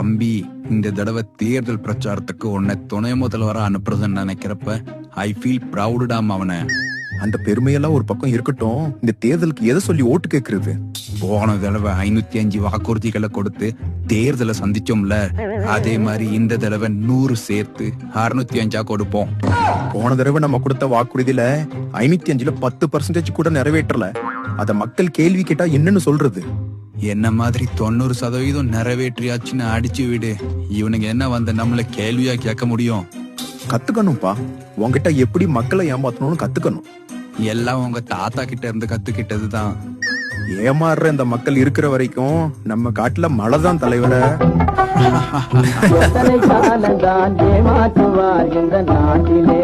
தம்பி, இந்த தடவை தேர்தல் பிரச்சாரத்துக்கு உன்னை துணை முதல்வரா அனுப்புறதுன்னு நினைக்கிறப்ப ஐ ஃபீல் ப்ரௌடுடாம். அவனை அந்த பெருமையெல்லாம் ஒரு பக்கம் இருக்கட்டும், இந்த தேர்தலுக்கு எதை சொல்லி ஓட்டு கேக்குறது? போன தடவை 505 வாக்குறுதிகளை கொடுத்து தேர்தலை சந்திச்சோம்ல, அதே மாதிரி இந்த தடவை 100 சேர்த்து 605 கொடுப்போம். போன தடவை நம்ம கொடுத்த வாக்குறுதியில 505ல 10% கூட நிறைவேற்றல. அத மக்கள் கேள்வி கேட்டா என்னன்னு சொல்றது? என்ன மாதிரி 90% நிறைவேற்றியாச்சுன்னு அடிச்சு விடு. இவனுங்க என்ன வந்து நம்மள கேள்வியா கேட்க முடியும்? கத்துக்கணும்பா, உங்ககிட்ட எப்படி மக்களை ஏமாத்தணும்னு கத்துக்கணும். எல்லாம் உங்க தாத்தா கிட்ட இருந்து கத்துக்கிட்டதுதான். ஏமாறுற இந்த மக்கள் இருக்கிற வரைக்கும் நம்ம காட்டுல மழைதான் தலைவர. எத்தனை காலந்தான் ஏமாற்றுவார் இந்த நாட்டிலே.